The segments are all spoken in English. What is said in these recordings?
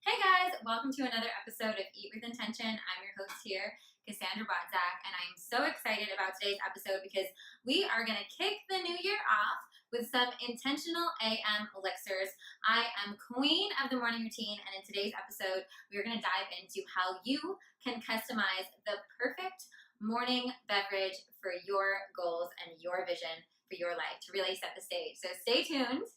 Hey guys, welcome to another episode of Eat with Intention. I'm your host here, Cassandra Bodzak, and I'm so excited about today's episode because we are going to kick the new year off with some intentional AM elixirs. I am queen of the morning routine, and in today's episode, we're going to dive into how you can customize the perfect morning beverage for your goals and your vision for your life to really set the stage. So stay tuned.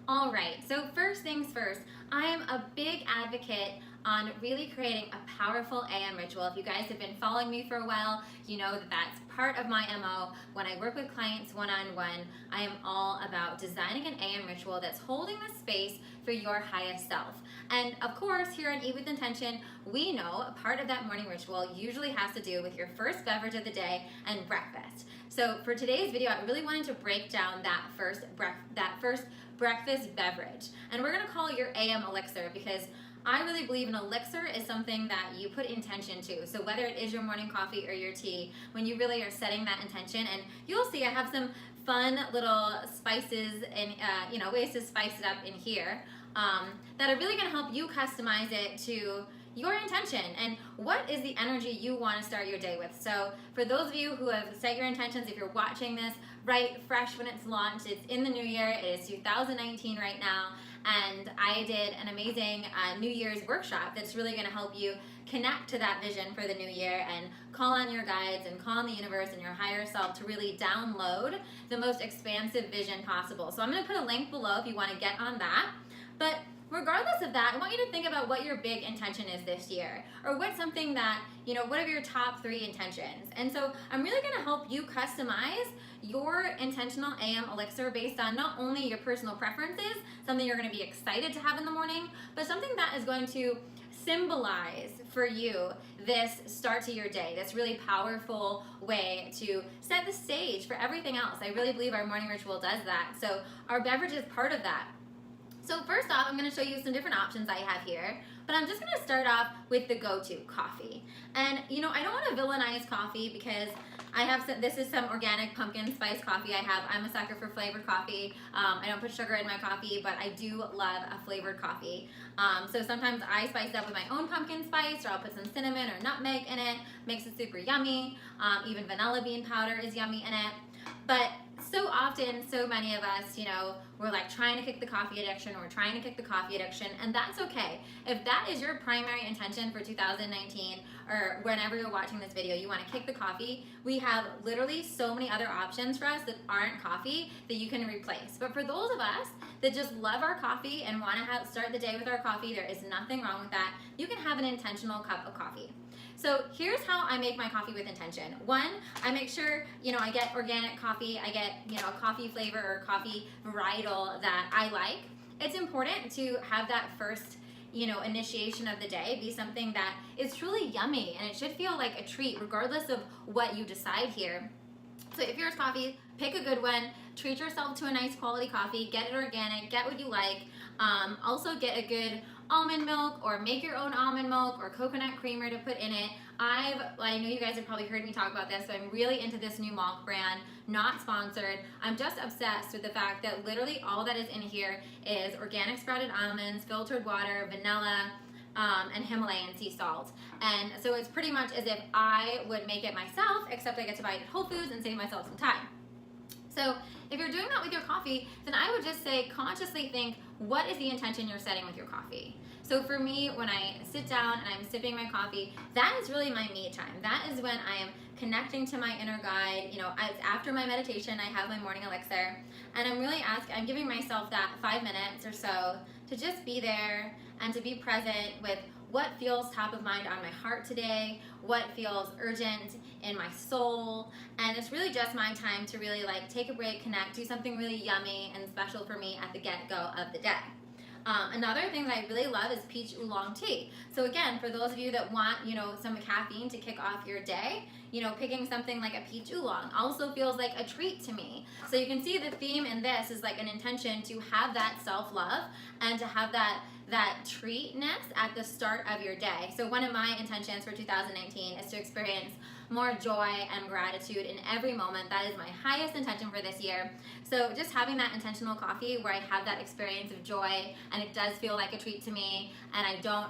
All right, so first things first, I am a big advocate on really creating a powerful AM ritual. If you guys have been following me for a while, you know that that's part of my MO. When I work with clients one-on-one, I am all about designing an AM ritual that's holding the space for your highest self. And of course, here on Eat with Intention, we know a part of that morning ritual usually has to do with your first beverage of the day and breakfast. So for today's video, I really wanted to break down that first breakfast beverage. And we're gonna call it your AM elixir because I really believe an elixir is something that you put intention to. So whether it is your morning coffee or your tea, when you really are setting that intention, and you'll see I have some fun little spices and ways to spice it up in here that are really gonna help you customize it to your intention and what is the energy you want to start your day with. So for those of you who have set your intentions, if you're watching this right fresh when it's launched, it's in the new year, it is 2019 right now, and I did an amazing New Year's workshop that's really going to help you connect to that vision for the new year and call on your guides and call on the universe and your higher self to really download the most expansive vision possible. So I'm going to put a link below if you want to get on that. But regardless of that, I want you to think about what your big intention is this year, or what's something that, what are your top 3 intentions? And so I'm really gonna help you customize your intentional AM elixir based on not only your personal preferences, something you're gonna be excited to have in the morning, but something that is going to symbolize for you this start to your day, this really powerful way to set the stage for everything else. I really believe our morning ritual does that. So our beverage is part of that. So first off, I'm going to show you some different options I have here, but I'm just going to start off with the go-to coffee. And I don't want to villainize coffee because this is some organic pumpkin spice coffee I'm a sucker for flavored coffee. I don't put sugar in my coffee, but I do love a flavored coffee. So sometimes I spice it up with my own pumpkin spice, or I'll put some cinnamon or nutmeg in it, makes it super yummy. Even vanilla bean powder is yummy in it. But so often, so many of us, we're like trying to kick the coffee addiction, and that's okay. If that is your primary intention for 2019, or whenever you're watching this video, you want to kick the coffee, we have literally so many other options for us that aren't coffee that you can replace. But for those of us that just love our coffee and want to start the day with our coffee, there is nothing wrong with that. You can have an intentional cup of coffee. So here's how I make my coffee with intention. One, I make sure, I get organic coffee, I get, a coffee flavor or coffee varietal that I like. It's important to have that first, initiation of the day be something that is truly yummy, and it should feel like a treat regardless of what you decide here. So if yours coffee, pick a good one, treat yourself to a nice quality coffee, get it organic, get what you like. Also get a good almond milk, or make your own almond milk or coconut creamer to put in it. I know you guys have probably heard me talk about this, but I'm really into this new milk brand, not sponsored. I'm just obsessed with the fact that literally all that is in here is organic sprouted almonds, filtered water, vanilla, and Himalayan sea salt. And so it's pretty much as if I would make it myself, except I get to buy it at Whole Foods and save myself some time. So if you're doing that with your coffee, then I would just say consciously think, what is the intention you're setting with your coffee? So for me, when I sit down and I'm sipping my coffee, that is really my me time. That is when I am connecting to my inner guide. After my meditation, I have my morning elixir, and I'm giving myself that 5 minutes or so to just be there and to be present with what feels top of mind on my heart today, what feels urgent in my soul, and it's really just my time to really take a break, connect, do something really yummy and special for me at the get-go of the day. Another thing that I really love is peach oolong tea. So again, for those of you that want, some caffeine to kick off your day, picking something like a peach oolong also feels like a treat to me. So you can see the theme in this is like an intention to have that self-love and to have that that treatness at the start of your day. So one of my intentions for 2019 is to experience more joy and gratitude in every moment. That is my highest intention for this year. So just having that intentional coffee where I have that experience of joy and it does feel like a treat to me, and I don't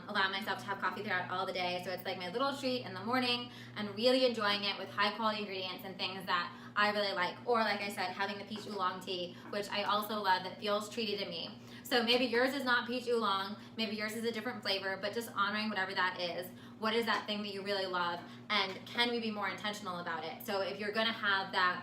allow myself to have coffee throughout all the day. So it's like my little treat in the morning and really enjoying it with high quality ingredients and things that I really like. Or like I said, having the peach oolong tea, which I also love, that feels treaty to me. So maybe yours is not peach oolong, maybe yours is a different flavor, but just honoring whatever that is. What is that thing that you really love, and can we be more intentional about it? So if you're gonna have that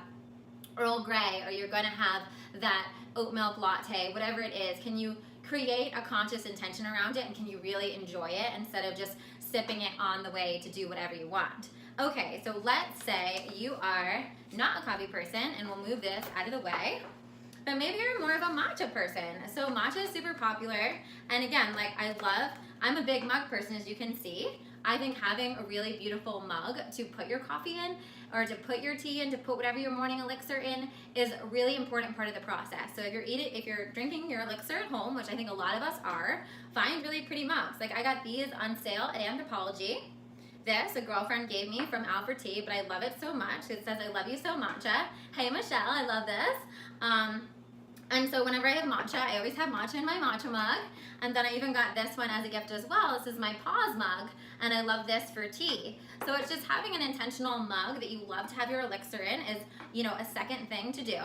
Earl Grey, or you're gonna have that oat milk latte, whatever it is, can you create a conscious intention around it, and can you really enjoy it instead of just sipping it on the way to do whatever you want? Okay, so let's say you are not a coffee person, and we'll move this out of the way. But maybe you're more of a matcha person. So matcha is super popular. And again, like I'm a big mug person, as you can see. I think having a really beautiful mug to put your coffee in, or to put your tea in, to put whatever your morning elixir in, is a really important part of the process. So if you're drinking your elixir at home, which I think a lot of us are, find really pretty mugs. Like I got these on sale at Anthropologie. This a girlfriend gave me from Alfred Tea, but I love it so much. It says, "I love you so, matcha." Hey Michelle, I love this. And so whenever I have matcha, I always have matcha in my matcha mug. And then I even got this one as a gift as well. This is my pause mug, and I love this for tea. So it's just having an intentional mug that you love to have your elixir in is, a second thing to do.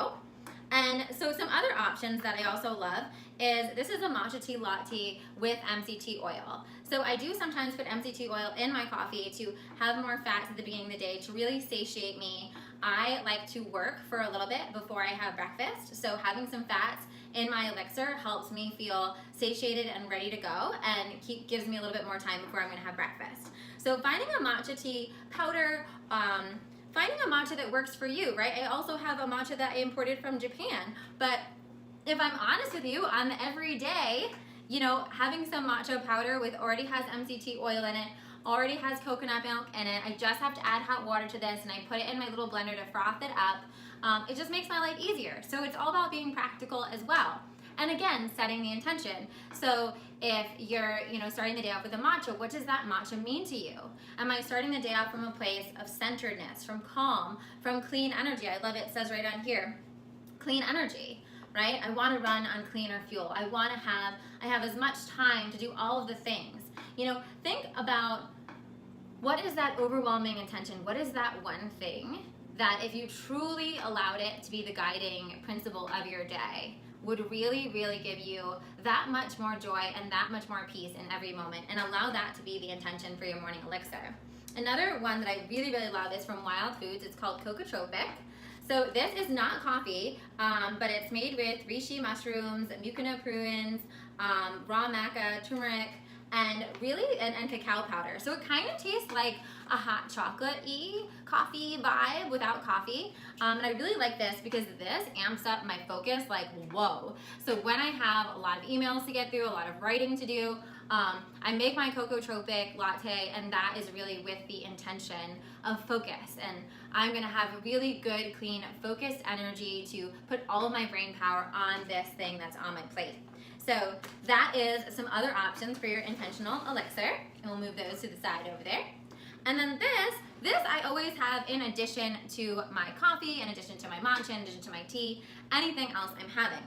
And so some other options that I also love is, this is a matcha tea latte with MCT oil. So I do sometimes put MCT oil in my coffee to have more fats at the beginning of the day to really satiate me. I like to work for a little bit before I have breakfast, so having some fats in my elixir helps me feel satiated and ready to go, and gives me a little bit more time before I'm going to have breakfast. So finding a matcha tea powder, finding a matcha that works for you, right? I also have a matcha that I imported from Japan, but if I'm honest with you, on the everyday, having some matcha powder already has MCT oil in it, already has coconut milk in it. I just have to add hot water to this, and I put it in my little blender to froth it up. It just makes my life easier. So it's all about being practical as well. And again, setting the intention. So if you're, starting the day off with a matcha, what does that matcha mean to you? Am I starting the day off from a place of centeredness, from calm, from clean energy? I love it says right on here, clean energy, right? I want to run on cleaner fuel. I have as much time to do all of the things. Think about, what is that overwhelming intention? What is that one thing that, if you truly allowed it to be the guiding principle of your day, would really, really give you that much more joy and that much more peace in every moment, and allow that to be the intention for your morning elixir. Another one that I really, really love is from Wild Foods. It's called Cocotropic. So this is not coffee, but it's made with reishi mushrooms, mucuna pruins, raw maca, turmeric, and cacao powder. So it kind of tastes like a hot chocolate-y coffee vibe without coffee. And I really like this because this amps up my focus like, whoa. So when I have a lot of emails to get through, a lot of writing to do, I make my Cocotropic latte, and that is really with the intention of focus. And I'm gonna have a really good, clean, focused energy to put all of my brain power on this thing that's on my plate. So that is some other options for your intentional elixir, and we'll move those to the side over there. And then this I always have in addition to my coffee, in addition to my matcha, in addition to my tea, anything else I'm having.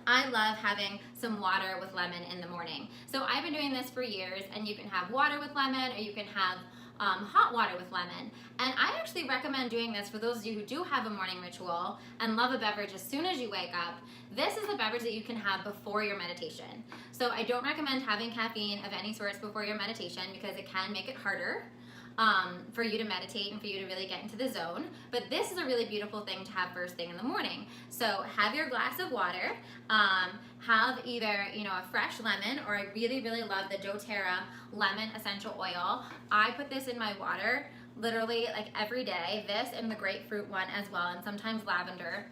I love having some water with lemon in the morning. So I've been doing this for years, and you can have water with lemon, or you can have hot water with lemon. And I actually recommend doing this for those of you who do have a morning ritual and love a beverage as soon as you wake up. This is a beverage that you can have before your meditation. So I don't recommend having caffeine of any sorts before your meditation, because it can make it harder for you to meditate and for you to really get into the zone. But this is a really beautiful thing to have first thing in the morning. So have your glass of water, have either a fresh lemon, or I really, really love the doTERRA lemon essential oil. I put this in my water literally like every day, this and the grapefruit one as well, and sometimes lavender,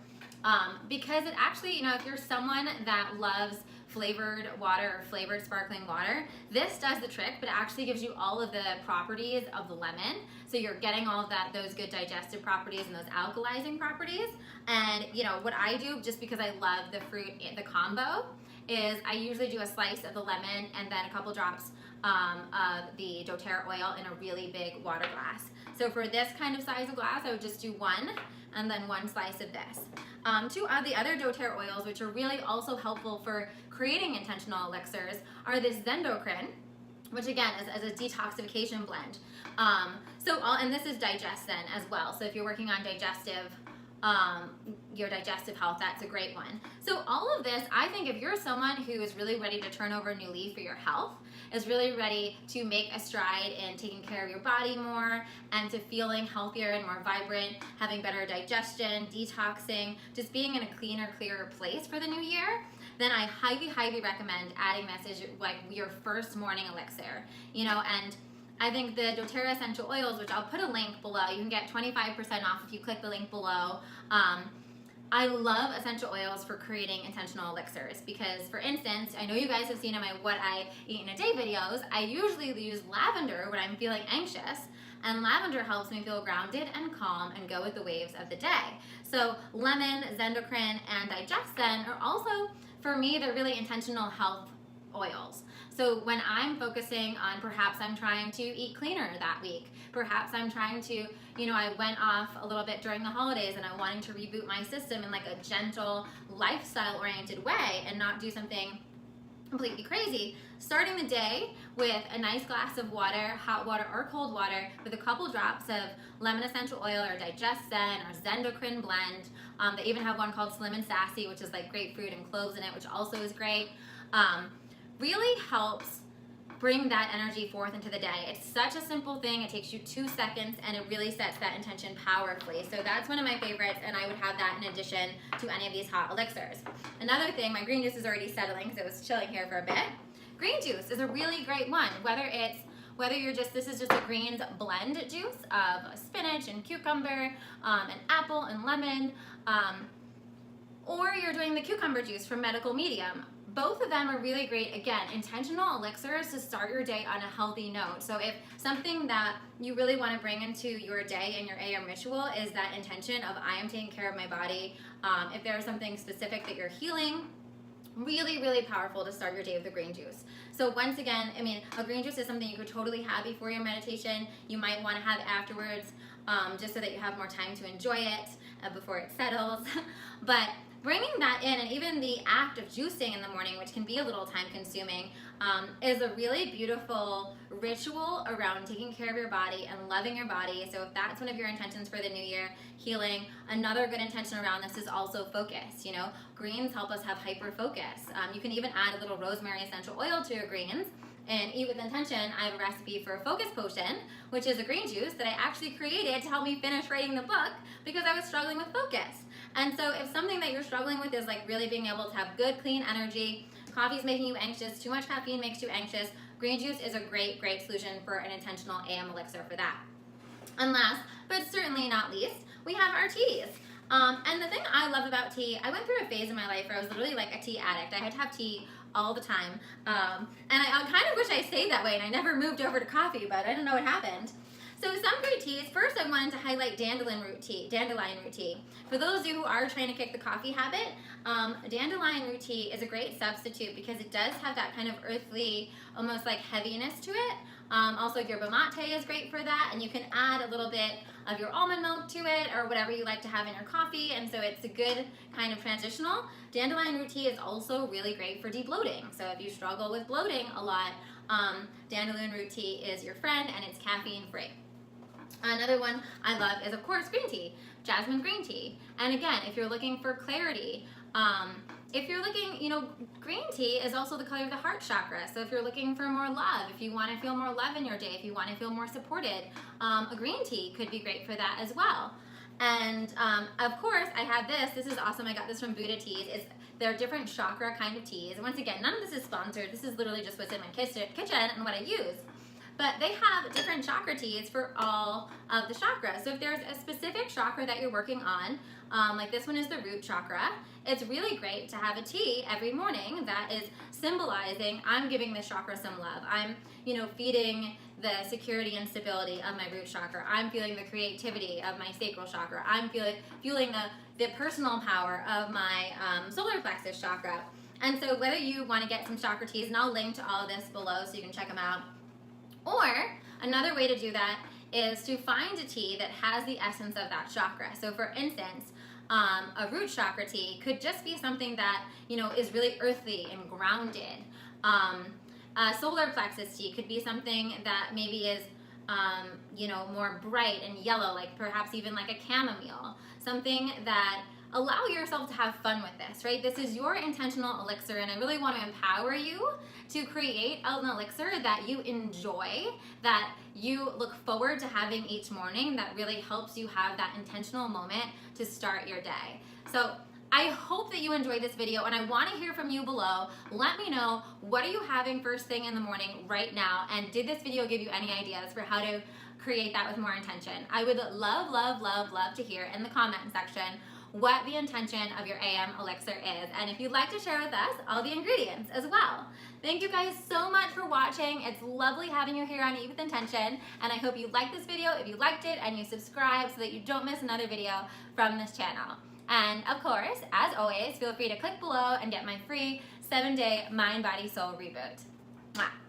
because it actually, if you're someone that loves flavored water or flavored sparkling water, this does the trick, but it actually gives you all of the properties of the lemon. So you're getting all of those good digestive properties and those alkalizing properties. And what I do, just because I love the fruit, the combo, is I usually do a slice of the lemon and then a couple drops of the doTERRA oil in a really big water glass. So for this kind of size of glass, I would just do one and then one slice of this. Two of the other doTERRA oils, which are really also helpful for creating intentional elixirs, are this endocrine, which again is a detoxification blend. And this is digestin as well. So if you're working on your digestive health, that's a great one. So all of this, I think if you're someone who is really ready to turn over a new leaf for your health, is really ready to make a stride in taking care of your body more and to feeling healthier and more vibrant, having better digestion, detoxing, just being in a cleaner, clearer place for the new year, then I highly, highly recommend adding this as your first morning elixir. And I think the doTERRA essential oils, which I'll put a link below, you can get 25% off if you click the link below. I love essential oils for creating intentional elixirs because, for instance, I know you guys have seen in my What I Eat in a Day videos, I usually use lavender when I'm feeling anxious, and lavender helps me feel grounded and calm and go with the waves of the day. So lemon, endocrine, and digestin are also, for me, they're really intentional health oils. So when I'm focusing on, perhaps I'm trying to eat cleaner that week, perhaps I'm trying to, I went off a little bit during the holidays and I'm wanting to reboot my system in like a gentle, lifestyle-oriented way and not do something completely crazy, starting the day with a nice glass of water, hot water or cold water, with a couple drops of lemon essential oil or digestin or endocrine blend. They even have one called Slim and Sassy, which is like grapefruit and cloves in it, which also is great. Really helps bring that energy forth into the day. It's such a simple thing. It takes you 2 seconds and it really sets that intention powerfully. So that's one of my favorites, and I would have that in addition to any of these hot elixirs. Another thing, my green juice is already settling because it was chilling here for a bit. Green juice is a really great one, this is just a greens blend juice of spinach and cucumber and apple and lemon, or you're doing the cucumber juice from Medical Medium. Both of them are really great, again, intentional elixirs to start your day on a healthy note. So if something that you really want to bring into your day and your AM ritual is that intention of I am taking care of my body, if there's something specific that you're healing, really, really powerful to start your day with a green juice. So once again, a green juice is something you could totally have before your meditation. You might want to have afterwards, just so that you have more time to enjoy it before it settles. But bringing that in, and even the act of juicing in the morning, which can be a little time consuming, is a really beautiful ritual around taking care of your body and loving your body. So if that's one of your intentions for the new year, healing, another good intention around this is also focus. Greens help us have hyper focus. You can even add a little rosemary essential oil to your greens. And Eat with Intention, I have a recipe for a focus potion, which is a green juice that I actually created to help me finish writing the book because I was struggling with focus. And so if something that you're struggling with is like really being able to have good, clean energy, coffee's making you anxious, too much caffeine makes you anxious, green juice is a great, great solution for an intentional AM elixir for that. And last, but certainly not least, we have our teas. And the thing I love about tea, I went through a phase in my life where I was literally like a tea addict. I had to have tea all the time. And I kind of wish I stayed that way and I never moved over to coffee, but I don't know what happened. So some great teas. First, I wanted to highlight dandelion root tea. For those of you who are trying to kick the coffee habit, dandelion root tea is a great substitute because it does have that kind of earthly, almost like heaviness to it. Also, yerba mate is great for that, and you can add a little bit of your almond milk to it or whatever you like to have in your coffee, and so it's a good kind of transitional. Dandelion root tea is also really great for debloating. So if you struggle with bloating a lot, dandelion root tea is your friend, and it's caffeine free. Another one I love is, of course, green tea, jasmine green tea. And again, if you're looking for clarity, if you're looking, green tea is also the color of the heart chakra. So if you're looking for more love, if you want to feel more love in your day, if you want to feel more supported, a green tea could be great for that as well. And of course, I have this. This is awesome. I got this from Buddha Teas. They're different chakra kind of teas. And once again, none of this is sponsored. This is literally just what's in my kitchen and what I use. But they have different chakra teas for all of the chakras. So if there's a specific chakra that you're working on, like this one is the root chakra, it's really great to have a tea every morning that is symbolizing I'm giving this chakra some love. I'm, feeding the security and stability of my root chakra. I'm feeling the creativity of my sacral chakra. I'm fueling the personal power of my solar plexus chakra. And so whether you want to get some chakra teas, and I'll link to all of this below so you can check them out, or another way to do that is to find a tea that has the essence of that chakra. So for instance, a root chakra tea could just be something that, you know, is really earthy and grounded. A solar plexus tea could be something that maybe is, you know, more bright and yellow, like perhaps even like a chamomile. Something that allow yourself to have fun with this, right? This is your intentional elixir, and I really want to empower you to create an elixir that you enjoy, that you look forward to having each morning, that really helps you have that intentional moment to start your day. So I hope that you enjoyed this video, and I want to hear from you below. Let me know, what are you having first thing in the morning right now, and did this video give you any ideas for how to create that with more intention? I would love, love, love, love to hear in the comment section what the intention of your AM elixir is, and if you'd like to share with us all the ingredients as well. Thank you guys so much for watching. It's lovely having you here on Eat with Intention, and I hope you liked this video. If you liked it, and you subscribe so that you don't miss another video from this channel. And of course, as always, feel free to click below and get my free 7-day mind, body, soul reboot. Mwah.